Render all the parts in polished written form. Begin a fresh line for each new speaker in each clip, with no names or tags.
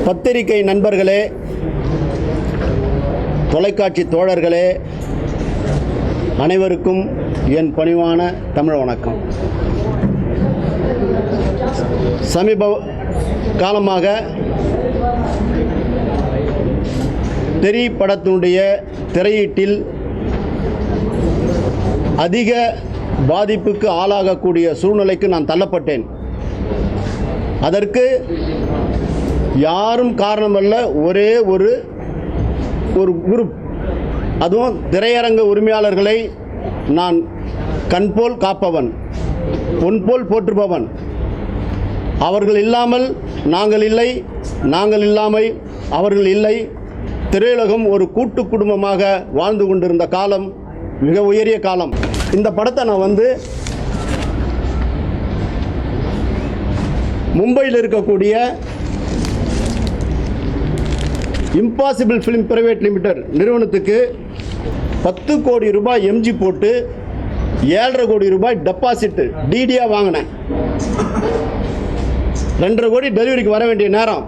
பத்திரிகை நண்பர்களே, தொலைக்காட்சி தோழர்களே, அனைவருக்கும் என் பணிவான தமிழ் வணக்கம். சமீப காலமாக தெரி படத்தினுடைய திரையீட்டில் அதிக பாதிப்புக்கு ஆளாகக்கூடிய சூழ்நிலைக்கு நான் தள்ளப்பட்டேன். அதற்கு யாரும் காரணமல்ல, ஒரே ஒரு குரூப், அதுவும் திரையரங்க உரிமையாளர்களை நான் கண்போல் காப்பவன், பொன்போல் போற்றுபவன். அவர்கள் இல்லாமல் நாங்கள் இல்லை, நாங்கள் இல்லாமல் அவர்கள் இல்லை. திரையுலகம் ஒரு கூட்டு குடும்பமாக வாழ்ந்து கொண்டிருந்த காலம் மிக உயரிய காலம். இந்த படத்தை நான் மும்பையில் இருக்கக்கூடிய இம்பாசிபிள் ஃபிலிம் பிரைவேட் லிமிடெட் நிறுவனத்துக்கு 10 கோடி ரூபாய் எம்ஜி போட்டு 7.5 கோடி ரூபாய் டெபாசிட் டிடியாக வாங்கினேன். 2.5 கோடி டெலிவரிக்கு வர வேண்டிய நேரம்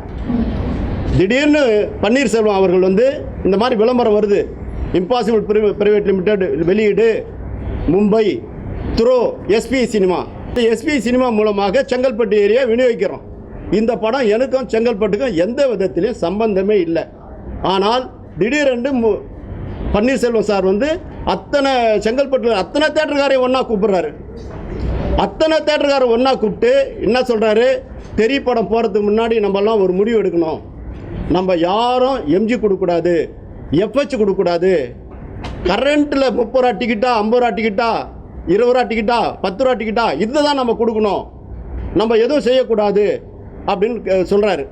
திடீர்னு பன்னீர்செல்வம் அவர்கள் இந்த மாதிரி விளம்பரம் வருது, இம்பாசிபிள் பிரைவேட் லிமிடெட் வெளியீடு Mumbai throw SP cinema. SP cinema மூலமாக செங்கல்பட்டு ஏரியா விநியோகிக்கிறோம். இந்த படம் எனக்கும் செங்கல்பட்டுக்கும் எந்த விதத்திலையும் சம்பந்தமே இல்லை. ஆனால் திடீரென்று பன்னீர்செல்வம் சார் அத்தனை செங்கல்பட்டு அத்தனை தேட்டருக்காரையும் ஒன்றா கூப்பிட்றாரு. அத்தனை தேட்டருக்காரர் ஒன்றா கூப்பிட்டு என்ன சொல்கிறாரு, தெரி படம் போகிறதுக்கு முன்னாடி நம்மலாம் ஒரு முடிவு எடுக்கணும். நம்ம யாரும் எம்ஜி கொடுக்கக்கூடாது, எஃப்ஹெச் கொடுக்கக்கூடாது. கரண்ட்டில் 30 ரூபா டிக்கெட்டா, 50 ரூபா டிக்கெட்டா, 20 ரூபா டிக்கெட்டா, 10 ரூபா டிக்கெட்டா, இதுதான் நம்ம கொடுக்கணும், நம்ம எதுவும் செய்யக்கூடாது அப்படின்னு சொல்கிறாரு.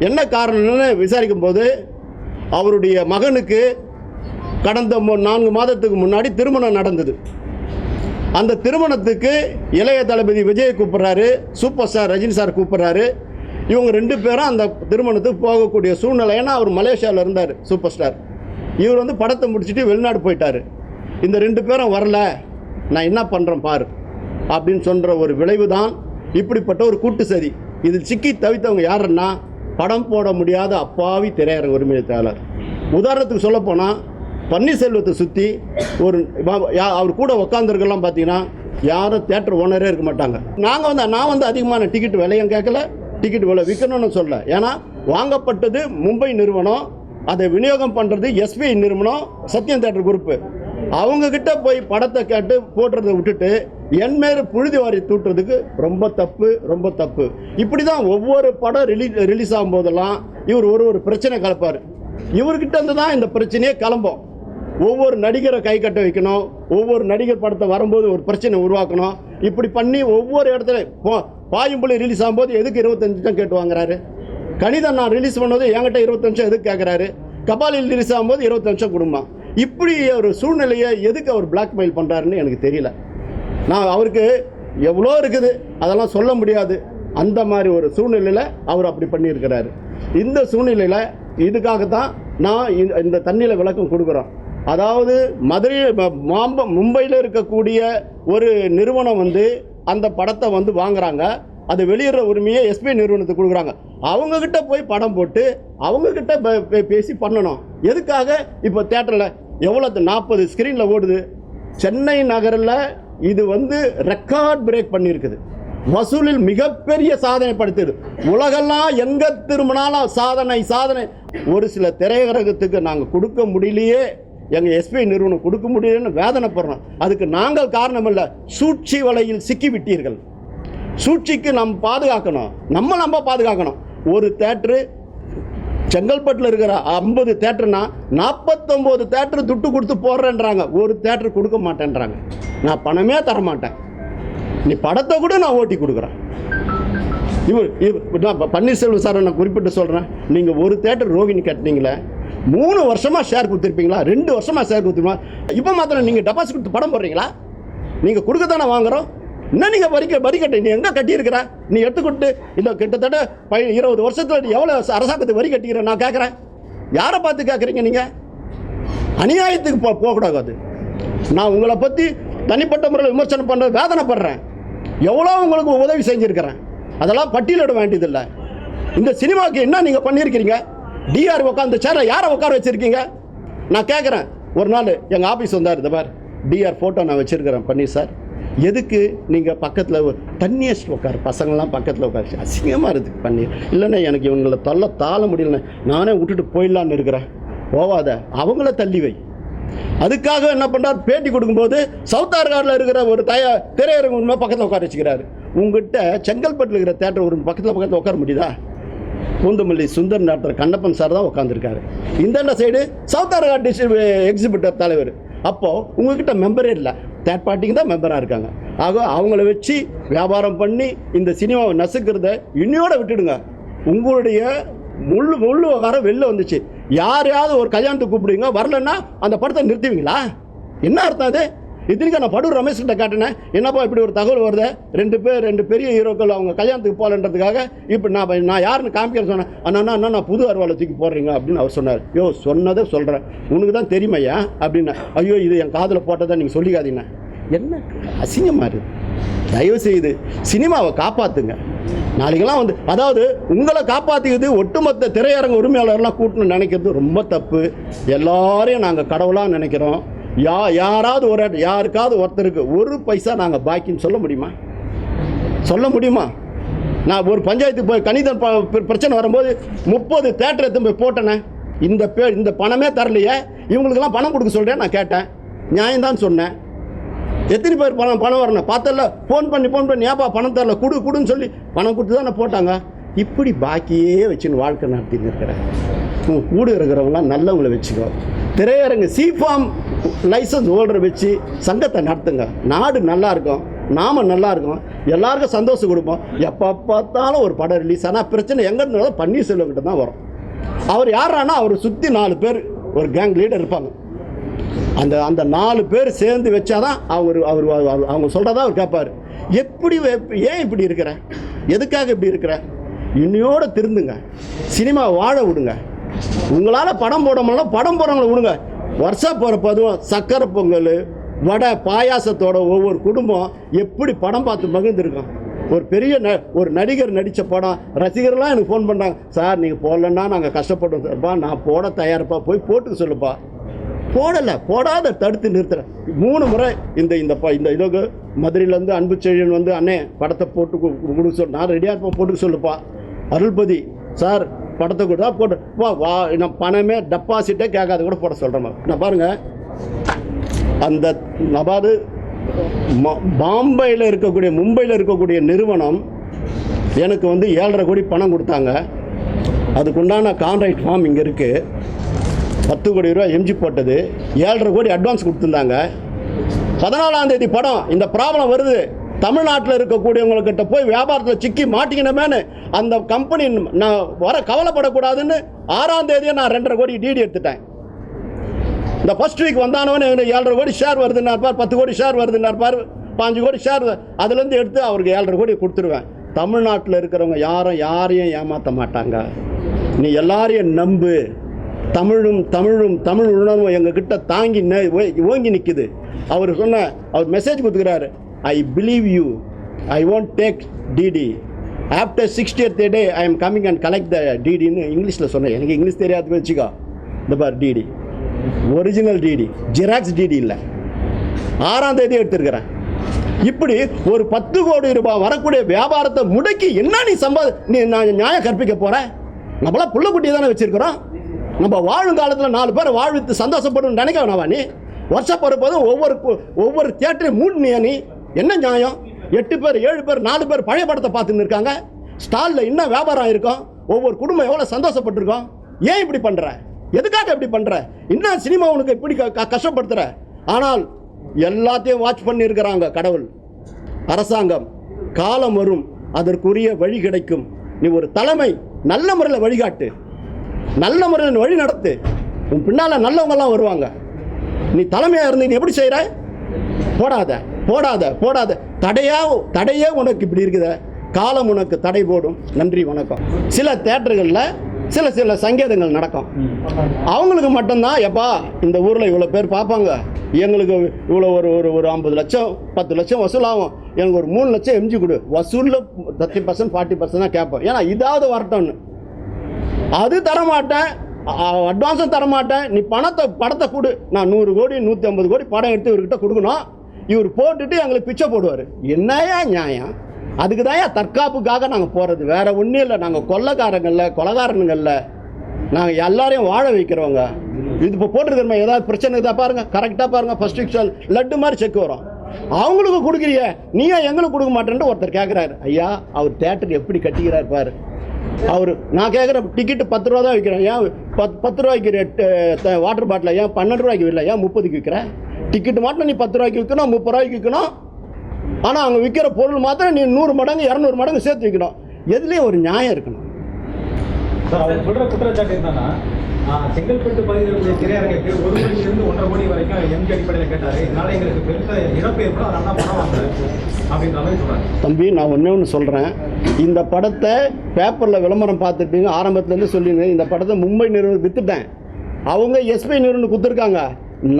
என்ன காரணம்னு விசாரிக்கும் போது அவருடைய மகனுக்கு கடந்த 4 மாதத்துக்கு முன்னாடி திருமணம் நடந்தது. அந்த திருமணத்துக்கு இளைய தளபதி விஜய் கூப்பிட்றாரு, சூப்பர் ஸ்டார் ரஜினி சார் கூப்பிட்றாரு. இவங்க 2 பேரும் அந்த திருமணத்துக்கு போகக்கூடிய சூழ்நிலை. ஏன்னா அவர் மலேசியாவில் இருந்தார் சூப்பர் ஸ்டார். இவர் படத்தை முடிச்சுட்டு வெளிநாடு போயிட்டார். இந்த 2 பேரும் வரல, நான் என்ன பண்ணுறேன் பாரு அப்படின்னு சொல்கிற ஒரு விளைவு தான் இப்படிப்பட்ட ஒரு கூட்டு சதி. இதில் சிக்கி தவித்தவங்க யாருன்னா படம் போட முடியாத அப்பாவி திரையரங்க உரிமையாளர். உதாரணத்துக்கு சொல்லப்போனால் பன்னீர்செல்வத்தை சுற்றி அவர் கூட உட்காந்துருக்கலாம் பார்த்தீங்கன்னா யாரும் தேட்டர் ஓனரே இருக்க மாட்டாங்க. நான் அதிகமான டிக்கெட் விலையும் கேட்கல, டிக்கெட் விலை விற்கணும்னு சொல்ல. ஏன்னா வாங்கப்பட்டது மும்பை நிறுவனம், அதை விநியோகம் பண்ணுறது எஸ்பி நிறுவனம், சத்யம் தேட்டர் குரூப்பு. அவங்கக்கிட்ட போய் படத்தை கேட்டு போட்டுறதை விட்டுட்டு என் மேலே புழுதி வாரி தூட்டுறதுக்கு ரொம்ப தப்பு, ரொம்ப தப்பு. இப்படி தான் ஒவ்வொரு படம் ரிலீஸ் ஆகும்போதெல்லாம் இவர் ஒரு பிரச்சனை கலப்பார். இவர்கிட்ட தான் இந்த பிரச்சனையே கிளம்பும். ஒவ்வொரு நடிகரை கை கட்ட வைக்கணும், ஒவ்வொரு நடிகர் படத்தை வரும்போது ஒரு பிரச்சனை உருவாக்கணும். இப்படி பண்ணி ஒவ்வொரு இடத்துல பாயும்புலி ரிலீஸ் ஆகும்போது எதுக்கு 25 லட்சம் கேட்டு வாங்குறாரு. கணிதம் நான் ரிலீஸ் பண்ணது என்கிட்ட 25 லட்சம் எதுக்கு கேட்குறாரு. கபாலில் ரிலீஸ் ஆகும்போது 25 லட்சம் கொடுமா. இப்படி ஒரு சூழ்நிலையை எதுக்கு அவர் பிளாக்மெயில் பண்ணுறாருன்னு எனக்கு தெரியல. நான் அவருக்கு எவ்வளோ இருக்குது அதெல்லாம் சொல்ல முடியாது. அந்த மாதிரி ஒரு சூழ்நிலையில் அவர் அப்படி பண்ணியிருக்கிறாரு. இந்த சூழ்நிலையில் இதுக்காகத்தான் நான் இந்த தண்ணியில் விளக்கம் கொடுக்குறோம். அதாவது மும்பையில் இருக்கக்கூடிய ஒரு நிறுவனம் அந்த படத்தை வாங்குறாங்க. அது வெளியிடுற உரிமையை எஸ்பி நிறுவனத்துக்கு கொடுக்குறாங்க. அவங்கக்கிட்ட போய் படம் போட்டு அவங்கக்கிட்ட பேசி பண்ணணும். எதுக்காக இப்போ தேட்டரில் எவ்வளோ 40 ஸ்க்ரீனில் ஓடுது. சென்னை நகரில் இது ரெக்கார்ட் பிரேக் பண்ணியிருக்குது. வசூலில் மிகப்பெரிய சாதனை படுத்துது. உலகெல்லாம் எங்கே திரும்பினாலும் சாதனை. ஒரு சில திரையரங்கத்துக்கு நாங்கள் கொடுக்க முடியலையே, எங்கள் எஸ்பி நிறுவனம் கொடுக்க முடியலன்னு வேதனைப்படுறோம். அதுக்கு நாங்கள் காரணம் இல்லை, சூழ்ச்சி வலையில் சிக்கிவிட்டீர்கள். சூழ்ச்சிக்கு நம்ம பாதுகாக்கணும், நம்ம பாதுகாக்கணும். ஒரு தேட்டரு செங்கல்பட்டில் இருக்கிற 50 தேட்டருனா 49 தேட்டரு துட்டு கொடுத்து போடுறேன்றாங்க. ஒரு தேட்டரு கொடுக்க மாட்டேன்றாங்க. நான் பணமே தரமாட்டேன், நீ படத்தை கூட நான் ஓட்டி கொடுக்குறேன். நான் பன்னீர்செல்வம் சார் நான் குறிப்பிட்டு சொல்கிறேன். நீங்கள் ஒரு தேட்டர் ரோகிணி கட்டினீங்களே, 3 வருஷமாக ஷேர் கொடுத்துருப்பீங்களா, 2 வருஷமாக ஷேர் கொடுத்துருப்பீங்களா. இப்போ மாத்திரம் நீங்கள் டெபாசிட் கொடுத்து படம் போடுறீங்களா? நீங்கள் கொடுக்க தானே வாங்குகிறோம். இன்னும் நீங்கள் வரி கட்ட நீ எங்கே கட்டியிருக்கிற? நீ எடுத்துக்கொண்டு இல்லை கிட்டத்தட்ட 20 வருஷத்தில் எவ்வளோ அரசாங்கத்துக்கு வரி கட்டிக்கிற நான் கேட்குறேன். யாரை பார்த்து கேட்குறீங்க? நீங்கள் அநியாயத்துக்கு போகக்கூடாது. நான் உங்களை பற்றி தனிப்பட்ட முறையில் விமர்சனம் பண்ணுற வேதனைப்படுறேன். எவ்வளோ உங்களுக்கு உதவி செஞ்சுருக்கிறேன், அதெல்லாம் பட்டியலிட வேண்டியதில்லை. இந்த சினிமாவுக்கு என்ன நீங்கள் பண்ணியிருக்கிறீங்க? டிஆர் உட்காந்து சேரில் யாரை உட்கார வச்சுருக்கீங்க? நான் கேட்குறேன். ஒரு நாள் எங்கள் ஆஃபீஸ் வந்தார், இந்த மாதிரி டிஆர் ஃபோட்டோ நான் வச்சுருக்கிறேன் பன்னீர் சார், எதுக்கு நீங்கள் பக்கத்தில் தண்ணி அடிச்சுட்டு உட்காரு, பசங்கள்லாம் பக்கத்தில் உட்காரு, அசிங்கமாக இருக்குது பன்னீர். இல்லைன்னா எனக்கு இவங்களை தாழ முடியலன்னு நானே விட்டுட்டு போயிடலான்னு இருக்கிறேன். போவாத, அவங்கள தள்ளி வை. அதுக்காக என்ன பண்ணுறாரு, பேட்டி கொடுக்கும்போது சவுத் ஆர்காடில் இருக்கிற ஒரு திரையரங்கு உண்மை பக்கத்தில் உட்கார வச்சுக்கிறாரு. உங்கள்கிட்ட செங்கல்பட்டில் இருக்கிற தேட்டர் ஒரு பக்கத்தில் உட்கார முடியுதா? பூந்தமல்லி சுந்தர் டாக்டர் கண்ணப்பன் சார் தான் உட்காந்துருக்காரு. இந்த சைடு சவுத் ஆர்காட் எக்ஸிபிட்டர் தலைவர். அப்போது உங்கள்கிட்ட மெம்பரே இல்லை, தேர்ட் பார்ட்டிக்கு தான் மெம்பராக இருக்காங்க. ஆக அவங்கள வச்சு வியாபாரம் பண்ணி இந்த சினிமாவை நசுக்கிறத இன்னையோட விட்டுடுங்க. உங்களுடைய முள்ளு விவகாரம் வெளில வந்துச்சு. யாரையாவது ஒரு கல்யாணத்துக்கு கூப்பிடுவீங்க, வரலன்னா அந்த படத்தை நிறுத்துவீங்களா? என்ன அர்த்தம் அது? இத்தனைக்கும் நான் படூர் ரமேஷ் கிட்ட காட்டினேன், என்னப்பா இப்படி ஒரு தகவல் வருது, ரெண்டு பெரிய ஹீரோக்கள் அவங்க கல்யாணத்துக்கு போகலன்றதுக்காக இப்போ நான் யாருன்னு காமிக்கிறேன் சொன்னேன். அண்ணா நான் புது அருவாலை தூக்கி போடுறீங்க அப்படின்னு அவர் சொன்னார். யோ, சொன்னதை சொல்கிறேன், உனக்கு தான் தெரியுமையா அப்படின்னு. ஐயோ, இது என் காதில் போட்டதை நீங்கள் சொல்லிக்காதீங்க. என்ன அசிங்கமாக இருக்குது. தயவு செய்து சினிமாவை காப்பாற்றுங்க. நாளைக்கெல்லாம் வந்து அதாவது உங்களை காப்பாற்றிக்கிறது ஒட்டுமொத்த திரையரங்க உரிமையாளர்லாம் கூட்டணும்னு நினைக்கிறது ரொம்ப தப்பு. எல்லாரையும் நாங்கள் கடவுளாக நினைக்கிறோம். யாராவது யாருக்காவது ஒருத்தருக்கு ஒரு பைசா நாங்கள் பாக்கின்னு சொல்ல முடியுமா? நான் ஒரு பஞ்சாயத்துக்கு போய் கணிதம் பிரச்சனை வரும்போது 30 தேட்டர் எடுத்து போய் போட்டேனே, இந்த பணமே தரலையே, இவங்களுக்கெல்லாம் பணம் கொடுக்க சொல்கிறேன். நான் கேட்டேன், நியாயம்தான் சொன்னேன். எத்தனை பேர் பணம் வரணும் பார்த்தல, ஃபோன் பண்ணி ஏப்பா பணம் தரல, கொடுன்னு சொல்லி பணம் கொடுத்து தானே போட்டாங்க. இப்படி பாக்கியே வச்சுன்னு வாழ்க்கை நடத்தின்னு இருக்கிறேன். கூட இருக்கிறவங்களாம் நல்லவங்களை வச்சுக்கோ. திரையரங்கு சிஃபார்ம் லைசன்ஸ் ஹோல்டரை வச்சு சங்கத்தை நடத்துங்க. நாடு நல்லா இருக்கும், நாம நல்லா இருக்கும், எல்லாருக்கும் சந்தோஷம் கொடுப்போம். எப்போ பார்த்தாலும் ஒரு படம் ரிலீஸ் ஆனால் பிரச்சனை எங்கே இருந்தாலும் பன்னீர்செல்வம் கிட்ட தான் வரும். அவர் யாரானா அவரை சுற்றி 4 பேர் ஒரு கேங் லீடர் இருப்பாங்க. அந்த 4 பேர் சேர்ந்து வச்சாதான் அவங்க சொல்கிறதா அவர் கேட்பார். ஏன் இப்படி இருக்கிற, எதுக்காக இப்படி இருக்கிற? இன்னையோடு திருந்துங்க, சினிமா வாழ விடுங்க. உங்களால் படம் போட முடியல, படம் போடுறவங்களை விடுங்க. வருஷம் போகிறப்ப அதுவும் சக்கரை பொங்கல் வடை பாயாசத்தோட ஒவ்வொரு குடும்பம் எப்படி படம் பார்த்து மகிழ்ந்துருக்கோம். ஒரு நடிகர் நடித்த படம் ரசிகர்லாம் எனக்கு ஃபோன் பண்ணுறாங்க, சார் நீங்கள் போடலன்னா நாங்கள் கஷ்டப்பட்டோம் சார்ப்பா, நான் போட தயாரிப்பா, போய் போட்டுக்க சொல்லுப்பா. போடாத தடுத்து நிறுத்துறேன். 3 முறை இந்த இதுக்கு மதுரையிலேருந்து அன்பு செழியன் வந்து அண்ணே படத்தை போட்டு கொடுக்க சொல்லு, நான் ரெடியாக இருப்பேன், போட்டுக்க சொல்லுப்பா. அருள்பதி சார் படத்தை கொடுத்தா போட்டு வா நான் பணமே டெபாசிட்டே கேட்காத கூட போட சொல்கிறேன். நான் பாருங்கள், அந்த அதாவது பாம்பேயில் இருக்கக்கூடிய மும்பையில் இருக்கக்கூடிய நிறுவனம் எனக்கு வந்து 7.5 கோடி பணம் கொடுத்தாங்க. அதுக்குண்டான கான்ட்ராக்ட் ஃபார்ம் இங்கே இருக்குது. 10 கோடி ரூபா எம்ஜி போட்டது, 7.5 கோடி அட்வான்ஸ் கொடுத்துருந்தாங்க. 14ஆம் தேதி படம் இந்த ப்ராப்ளம் வருது. தமிழ்நாட்டில் இருக்கக்கூடியவங்கக்கிட்ட போய் வியாபாரத்தில் சிக்கி மாட்டிக்கணுமேனு அந்த கம்பெனி நான் கவலைப்படக்கூடாதுன்னு 6ஆம் தேதியை நான் 2.5 கோடி டிடி எடுத்துட்டேன். இந்த ஃபர்ஸ்ட் வீக் வந்தானவனே 7.5 கோடி ஷேர் வருதுன்னா இருப்பார், 10 கோடி ஷேர் வருதுன்னா இருப்பார், 5 கோடி ஷேர் அதுலேருந்து எடுத்து அவருக்கு 7.5 கோடி கொடுத்துருவேன். தமிழ்நாட்டில் இருக்கிறவங்க யாரையும் ஏமாற்ற மாட்டாங்க. நீ எல்லாரையும் நம்பு. தமிழ் உணர்வு எங்ககிட்ட தாங்கி ஓங்கி நிற்குது. அவர் மெசேஜ் கொடுத்துக்கிறாரு, I believe you, I won't take DD, after 60th day I am coming and collect the டிடின்னு இங்கிலீஷில் சொன்னேன். எனக்கு இங்கிலீஷ் தெரியாது வச்சுக்கோ. இந்த பார் DD, original DD, xerox DD இல்லை. 6ஆம் தேதி எடுத்துருக்கிறேன். இப்படி ஒரு 10 கோடி ரூபாய் வரக்கூடிய வியாபாரத்தை முடக்கி என்ன நீ நியாயம் கற்பிக்க போற? நம்மளாம் புள்ள குட்டியை தானே வச்சிருக்கிறோம். நம்ம வாழும் காலத்தில் 4 பேரை வாழ்வித்து சந்தோஷப்படும் நினைக்க வேணாவா? நீ வருஷம் போகிறப்போதும் ஒவ்வொரு தியேட்டரையும் மூடினியா? நீ என்ன நியாயம்? 8 பேர் 7 பேர் 4 பேர் பழைய படத்தை பார்த்துன்னு இருக்காங்க. ஸ்டாலில் இன்னும் வியாபாரம் இருக்கும். ஒவ்வொரு குடும்பம் எவ்வளோ சந்தோஷப்பட்டிருக்கோம். ஏன் இப்படி பண்ணுற? எதுக்காக இப்படி பண்ணுற? இன்னும் சினிமா உனக்கு இப்படி கஷ்டப்படுத்துகிற? ஆனால் எல்லாத்தையும் வாட்ச் பண்ணி இருக்கிறாங்க கடவுள், அரசாங்கம். காலம் வரும், அதற்குரிய வழி கிடைக்கும். நீ ஒரு தலைமை, நல்ல முறையில் வழிகாட்டு, நல்ல முறையில் வழி நடத்து. உன் பின்னால் நல்லவங்கெல்லாம் வருவாங்க. நீ தலைமையாக இருந்து நீ எப்படி செய்கிற? போடாத தடையே உனக்கு இப்படி இருக்குத. காலம் உனக்கு தடை போடும். நன்றி, வணக்கம். சில தேட்டர்களில் சில சங்கேதங்கள் நடக்கும். அவங்களுக்கு மட்டும்தான், எப்பா இந்த ஊரில் இவ்வளோ பேர் பார்ப்பாங்க, எங்களுக்கு இவ்வளோ ஒரு 50 லட்சம் 10 லட்சம் வசூலாகும், எனக்கு ஒரு 3 லட்சம் எம்ஜி கொடு, வசூலில் 30% 40% தான் கேட்போம், ஏன்னா இதாவது வரட்டும்னு. அது தரமாட்டேன், அட்வான்ஸும் தரமாட்டேன், நீ படத்தை கொடு, நான் 100 கோடி 150 கோடி படம் எடுத்து இவர்கிட்ட கொடுக்கணும், இவர் போட்டுட்டு எங்களுக்கு பிச்சை போடுவார். என்னையா நியாயம்? அதுக்கு தான் தற்காப்புக்காக நாங்கள் போகிறது, வேற ஒன்றும் இல்லை. நாங்கள் கொலைகாரனுங்கள்ல நாங்கள் எல்லாரையும் வாழ வைக்கிறவங்க. இது இப்போ போட்டிருக்கிறோம், ஏதாவது பிரச்சனை தான் பாருங்கள், கரெக்டாக பாருங்கள், ஃபர்ஸ்ட் எக்ஸால் லட்டு மாதிரி செக் வரும். அவங்களுக்கு கொடுக்குறிய நீயா எங்களுக்கு கொடுக்க மாட்டேன்ட்டு ஒருத்தர் கேட்குறாரு. ஐயா, அவர் தேட்டருக்கு எப்படி கட்டிக்கிறார் பாரு. அவர் நான் கேட்குறேன், டிக்கெட்டு 10 ரூபா தான் விற்கிறேன், ஏன் 10 ரூபாய்க்கு வாட்டர் பாட்டில் ஏன் 12 ரூபாய்க்கு இல்லை, ஏன் 30க்கு விற்கிறேன்? டிக்கெட்டு மாட்டில் நீ 10 ரூபாய்க்கு விற்கணும், 30 ரூபாய்க்கு விற்கணும். ஆனால் அவங்க விற்கிற பொருள் மாத்திரம் நீ 100 மடங்கு 200 மடங்கு சேர்த்து விற்கணும். எதுலேயும் ஒரு நியாயம் இருக்கணும்.
சார், அவங்க சொல்கிற குற்றச்சாட்டு என்னன்னா, செங்கல்பட்டு பகுதியில் திரையரங்குக்கு 1 கோடியிலிருந்து 1.5 கோடி வரைக்கும் எம்ஜி அடிப்படையில் கேட்டார், இதனால எங்களுக்கு பெருத்த இழப்பு ஏற்படும், அதனால பணம் வாங்குறாரு அப்படின்ற மாதிரி சொல்கிறாங்க.
தம்பி, நான் ஒன்று சொல்கிறேன், இந்த படத்தை பேப்பரில் விளம்பரம் பார்த்துட்டீங்க, ஆரம்பத்துலேருந்து சொல்லிங்க, இந்த படத்தை மும்பை நிறுவனம் விற்றுட்டேன், அவங்க எஸ்பி நிறுவனம் கொடுத்துருக்காங்க.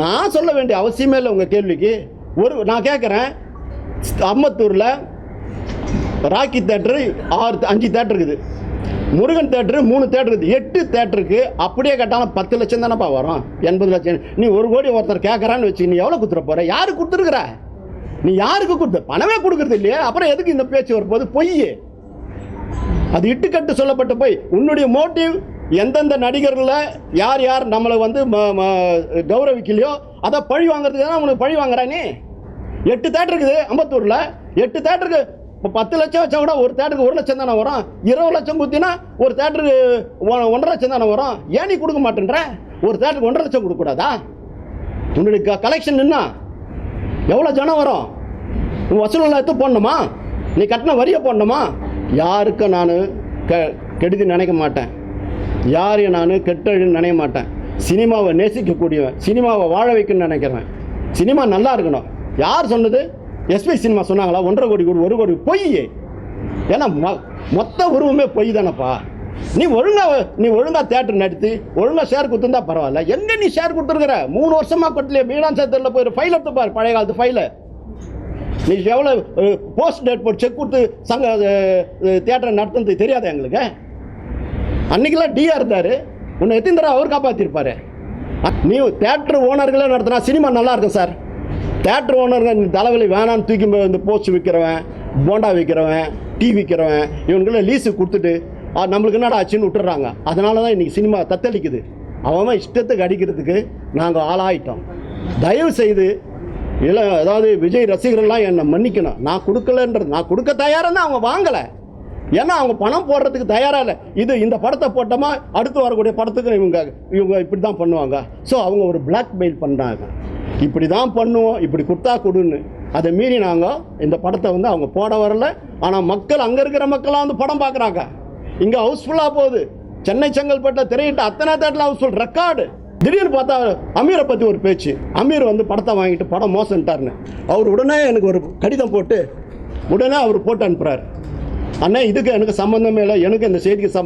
நான் சொல்ல வேண்டிய அவசியமே இல்லை உங்கள் கேள்விக்கு. நான் கேட்குறேன், அம்பத்தூரில் ராக்கி தேட்டரு 5 தேட்டர் இருக்குது, முருகன் தேட்டரு 3 தேட்டர் இருக்குது, 8 தேட்டருக்கு அப்படியே கேட்டாலும் 10 லட்சம் தானேப்பா வரும், 80 லட்சம். நீ 1 கோடி ஒருத்தர் கேட்குறான்னு வச்சு நீ எவ்வளோ கொடுத்துட போகிற? யாருக்கு கொடுத்துருக்குற? நீ யாருக்கு கொடுத்த? பணமே கொடுக்குறது இல்லையா, அப்புறம் எதுக்கு இந்த பேச்சு வரும்போது? பொய், அது இட்டுக்கட்டு சொல்லப்பட்ட பொய். உன்னுடைய மோட்டிவ் எந்தெந்த நடிகர்களை யார் யார் நம்மளை வந்து கௌரவிக்கலையோ அதை பழி வாங்குறதுக்கு தான் உனக்கு பழி வாங்குறா. நீ 8 தேட்டர் இருக்குது அம்பத்தூரில், 8 தேட்டருக்கு இப்போ 10 லட்சம் வச்சா கூட ஒரு தேட்டருக்கு 1 லட்சம் தானே வரும். 20 லட்சம் குத்தினா ஒரு தேட்டருக்கு 1.5 லட்சம் தானே வரும். ஏன் நீ கொடுக்க மாட்டேன்ற? ஒரு தேட்டருக்கு 1.5 லட்சம் கொடுக்கக்கூடாதா? உன்னுடைய கலெக்ஷன் என்ன? எவ்வளோ ஜனம் வரும்? உன் வசூலில் எடுத்து போடணுமா? நீ கட்டின வரியை போடணுமா? யாருக்கும் நான் கெடுதி நினைக்க மாட்டேன், யாரையும் நான் கெட்டழுன்னு நினைக்க மாட்டேன். சினிமாவை நேசிக்கக்கூடியவன், சினிமாவை வாழ வைக்கணும்னு நினைக்கிறேன். சினிமா நல்லா இருக்கணும். யார் சொன்னது? எஸ்பி சினிமா சொன்னாங்களா 1.5 கோடி 1 கோடி? பொய். ஏன்னா மொத்த உருவமே பொய் தானப்பா. நீ ஒழுங்கா தேட்டர் நடத்தி ஒழுங்காக ஷேர் கொடுத்துருந்தா பரவாயில்ல. எங்கே நீ ஷேர் கொடுத்துருக்குற? 3 வருஷமாக கொட்டலையே. மீனான் சேத்தரில் போய் ஃபைல் எடுத்து பாரு, பழைய காலத்து ஃபைலை. நீ எவ்வளோ போஸ்ட் டேட் போட்டு செக் கொடுத்து தேட்டரை நடத்துனது தெரியாதா எங்களுக்கு? அன்றைக்கெல்லாம் டிஆர் இருந்தார், உன்னை எத்தனை தடவை அவர் காப்பாற்றிருப்பாரு. நீ தேட்டர் ஓனர்களே நடத்தினா சினிமா நல்லா இருக்கும் சார். தேட்டர் ஓனருங்க தலைவலி வேணான்னு தூக்கி இந்த போஸ்ட் விற்கிறவன், போண்டா விற்கிறவன், டீ விற்கிறவன், இவனுக்குள்ள லீஸு கொடுத்துட்டு நம்மளுக்கு என்னடா ஆச்சுன்னு விட்டுறாங்க. அதனால தான் இன்றைக்கி சினிமா தத்தளிக்குது. அவன் இஷ்டத்துக்கு அடிக்கிறதுக்கு நாங்கள் ஆளாயிட்டோம். தயவு செய்து அதாவது விஜய் ரசிகர்கள்லாம் என்னை மன்னிக்கணும். நான் கொடுக்கலன்றது, நான் கொடுக்க தயாராக அவங்க வாங்கலை. ஏன்னா அவங்க பணம் போடுறதுக்கு தயாராக இல்லை. இந்த படத்தை போட்டோமா அடுத்து வரக்கூடிய படத்துக்கு இவங்க இப்படி தான் பண்ணுவாங்க. ஸோ அவங்க ஒரு பிளாக்மெயில் பண்ணுறாங்க. இப்படி தான் பண்ணுவோம், இப்படி கொடுத்தா கொடுன்னு. அதை மீறி நாங்கள் இந்த படத்தை வந்து அவங்க போட வரல. ஆனால் மக்கள், அங்கே இருக்கிற மக்களாக வந்து படம் பார்க்குறாங்க. இங்கே ஹவுஸ்ஃபுல்லாக போகுது. சென்னை செங்கல்பட்டில் திரையிட்ட அத்தனை தேட்டரில் ஹவுஸ்ஃபுல் ரெக்கார்டு. திடீர்னு பார்த்தா அமீரை பற்றி ஒரு பேச்சு. அமீர் வந்து படத்தை வாங்கிட்டு படம் மோசன்ட்டார்னு அவர் உடனே எனக்கு ஒரு கடிதம் போட்டு உடனே அவர் போட்டு அனுப்புகிறார். அண்ணா, இதுக்கு எனக்கு சம்மந்தமே இல்லை, எனக்கு இந்த செய்திக்கு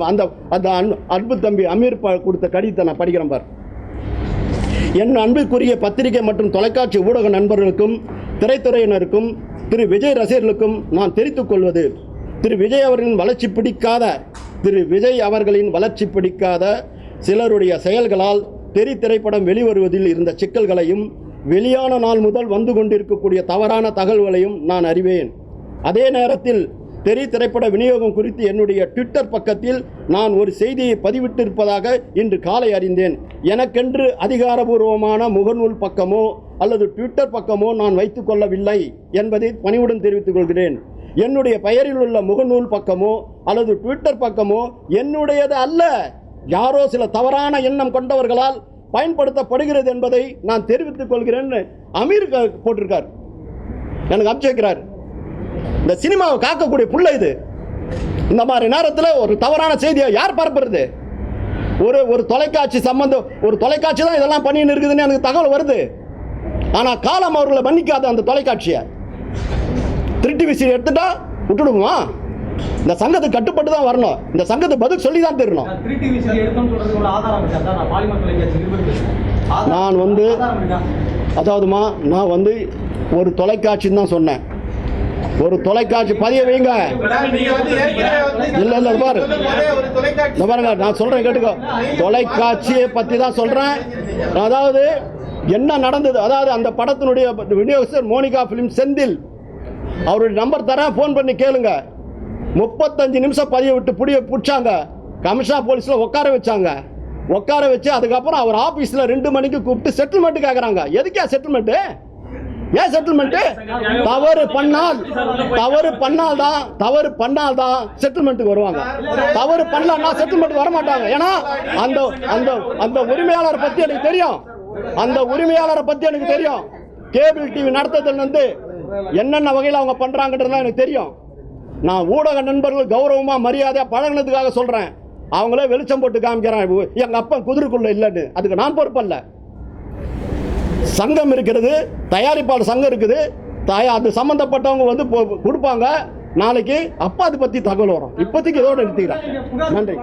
அந்த அன்பு தம்பி அமீர் கொடுத்த கடிதத்தை நான் படிக்கிறேன் பார். என் அன்புக்குரிய பத்திரிகை மற்றும் தொலைக்காட்சி ஊடக நண்பர்களுக்கும் திரைத்துறையினருக்கும் திரு விஜய் ரசிகர்களுக்கும் நான் தெரிவித்துக் கொள்வது, திரு விஜய் அவர்களின் வளர்ச்சி பிடிக்காத சிலருடைய செயல்களால் திரைப்படம் வெளிவருவதில் இருந்த சிக்கல்களையும் வெளியான நாள் முதல் வந்து கொண்டிருக்கக்கூடிய தவறான தகவல்களையும் நான் அறிவேன். அதே நேரத்தில் திரைப்பட விநியோகம் குறித்து என்னுடைய ட்விட்டர் பக்கத்தில் நான் ஒரு செய்தியை பதிவிட்டிருப்பதாக இன்று காலை அறிந்தேன். எனக்கென்று அதிகாரபூர்வமான முகநூல் பக்கமோ அல்லது ட்விட்டர் பக்கமோ நான் வைத்துக் கொள்ளவில்லை என்பதை பணிவுடன் தெரிவித்துக் கொள்கிறேன். என்னுடைய பெயரில் உள்ள முகநூல் பக்கமோ அல்லது ட்விட்டர் பக்கமோ என்னுடையது அல்ல, யாரோ சில தவறான எண்ணம் கொண்டவர்களால் பயன்படுத்தப்படுகிறது என்பதை நான் தெரிவித்துக் கொள்கிறேன்னு அமீர் போட்டிருக்கார். எனக்கு அனுப்பிச்சிருக்கிறார். இந்த சினிமாவை காக்கக்கூடிய புள்ள இது. இந்த மாதிரி நேரத்தில் ஒரு தவறான செய்தியை யார் பரப்புறது? ஒரு தொலைக்காட்சி சம்பந்தம், ஒரு தொலைக்காட்சி தான் இதெல்லாம் பண்ணின்னு இருக்குதுன்னு எனக்கு தகவல் வருது. ஆனால் காலம் அவர்களை மன்னிக்காத அந்த தொலைக்காட்சியை திருட்டி விசிறி எடுத்துட்டா விட்டுடுமா? இந்த சங்கத்துக்கு கட்டுப்பட்டு தான் வரணும். இந்த சங்கத்துக்கு பதில் சொல்லி தான் தெரியணும். நான் வந்து அதாவதுமா, நான் வந்து ஒரு தொலைக்காட்சின்னு தான் சொன்னேன். ஒரு தொலைக்காட்சி பதிய வைங்க. இல்லை பாரு, இந்த பாருங்க, நான் சொல்கிறேன் கேட்டுக்கோ. தொலைக்காட்சியை பற்றி தான் சொல்கிறேன். அதாவது என்ன நடந்தது, அதாவது அந்த படத்தினுடைய விநியோகஸ்தர் மோனிகா ஃபிலிம் செந்தில், அவருடைய நம்பர் தரேன், ஃபோன் பண்ணி கேளுங்க. 35 நிமிஷம் பதிய விட்டு பிடிச்சாங்க. கமிஷனர் போலீஸில் உட்கார வச்சாங்க. உட்கார வச்சு அதுக்கப்புறம் அவர் ஆஃபீஸில் 2 மணிக்கு கூப்பிட்டு செட்டில்மெண்ட் கேட்குறாங்க. எதுக்கே செட்டில்மெண்ட்டு? ஏன் செட்டில்மெண்ட்டு? தவறு பண்ணால் தான் செட்டில்மெண்ட்டுக்கு வருவாங்க. தவறு பண்ணலன்னா செட்டில்மெண்ட்டுக்கு வர மாட்டாங்க. ஏன்னா அந்த அந்த அந்த உரிமையாளரை பற்றி எனக்கு தெரியும். கேபிள் டிவி நடத்துறதுலேருந்து என்னென்ன வகையில் அவங்க பண்ணுறாங்கன்றதுலாம் எனக்கு தெரியும். நான் ஊடக நண்பர்கள் கௌரவமாக மரியாதையாக பழகினதுக்காக சொல்கிறேன். அவங்களே வெளிச்சம் போட்டு காமிக்கிறான், எங்கள் அப்பா குதிரைக்குள்ளே இல்லைன்னு. அதுக்கு நான் பொறுப்பல்ல. சங்கம் இருக்கிறது, தயாரிப்பாளர் சங்கம் இருக்குது. அது சம்மந்தப்பட்டவங்க வந்து கொடுப்பாங்க. நாளைக்கு அப்பா அதை பற்றி தகவல் வரும். இப்போதைக்கு இதோடு நிறுத்திக்கிறேன். நன்றி.